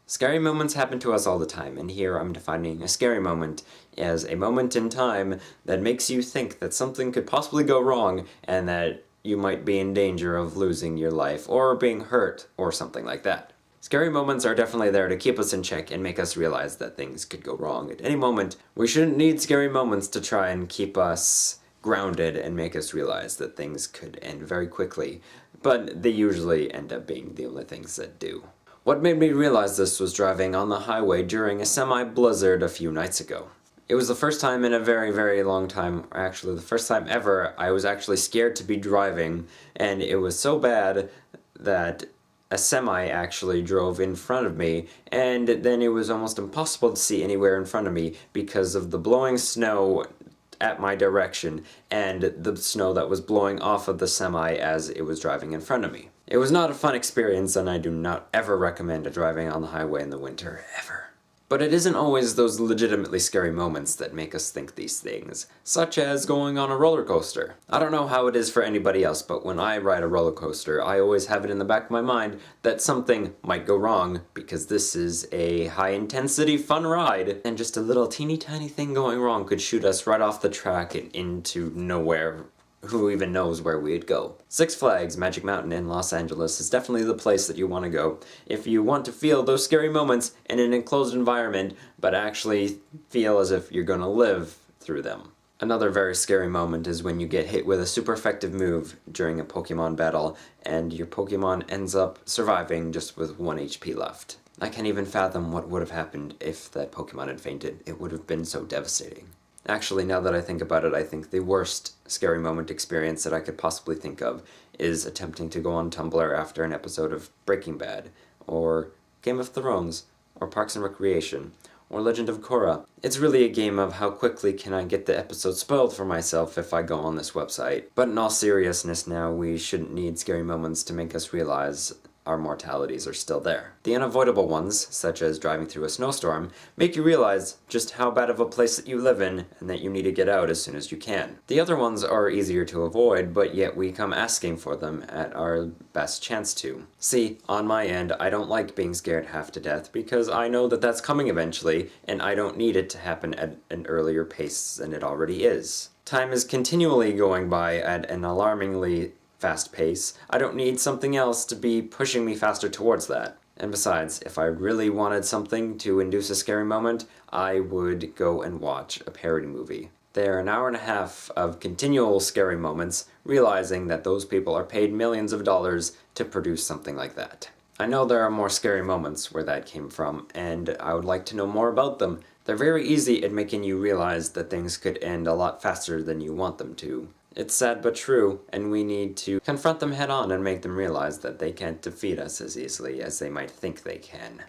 Scary moments happen to us all the time, and here I'm defining a scary moment as a moment in time that makes you think that something could possibly go wrong and that you might be in danger of losing your life or being hurt or something like that. Scary moments are definitely there to keep us in check and make us realize that things could go wrong at any moment. We shouldn't need scary moments to try and keep us grounded and make us realize that things could end very quickly, but they usually end up being the only things that do. What made me realize this was driving on the highway during a semi-blizzard a few nights ago. It was the first time in a very, very long time, or actually the first time ever, I was actually scared to be driving, and it was so bad that a semi actually drove in front of me, and then it was almost impossible to see anywhere in front of me because of the blowing snow at my direction and the snow that was blowing off of the semi as it was driving in front of me. It was not a fun experience, and I do not ever recommend driving on the highway in the winter, ever. But it isn't always those legitimately scary moments that make us think these things, such as going on a roller coaster. I don't know how it is for anybody else, but when I ride a roller coaster, I always have it in the back of my mind that something might go wrong, because this is a high-intensity fun ride, and just a little teeny tiny thing going wrong could shoot us right off the track and into nowhere. Who even knows where we'd go? Six Flags Magic Mountain in Los Angeles is definitely the place that you want to go if you want to feel those scary moments in an enclosed environment, but actually feel as if you're going to live through them. Another very scary moment is when you get hit with a super effective move during a Pokemon battle, and your Pokemon ends up surviving just with 1 HP left. I can't even fathom what would have happened if that Pokemon had fainted. It would have been so devastating. Actually, now that I think about it, I think the worst scary moment experience that I could possibly think of is attempting to go on Tumblr after an episode of Breaking Bad, or Game of Thrones, or Parks and Recreation, or Legend of Korra. It's really a game of how quickly can I get the episode spoiled for myself if I go on this website. But in all seriousness now, we shouldn't need scary moments to make us realize our mortalities are still there. The unavoidable ones, such as driving through a snowstorm, make you realize just how bad of a place that you live in and that you need to get out as soon as you can. The other ones are easier to avoid, but yet we come asking for them at our best chance to. See, on my end, I don't like being scared half to death because I know that that's coming eventually, and I don't need it to happen at an earlier pace than it already is. Time is continually going by at an alarmingly fast pace. I don't need something else to be pushing me faster towards that. And besides, if I really wanted something to induce a scary moment, I would go and watch a parody movie. They're an hour and a half of continual scary moments, realizing that those people are paid millions of dollars to produce something like that. I know there are more scary moments where that came from, and I would like to know more about them. They're very easy at making you realize that things could end a lot faster than you want them to. It's sad but true, and we need to confront them head on and make them realize that they can't defeat us as easily as they might think they can.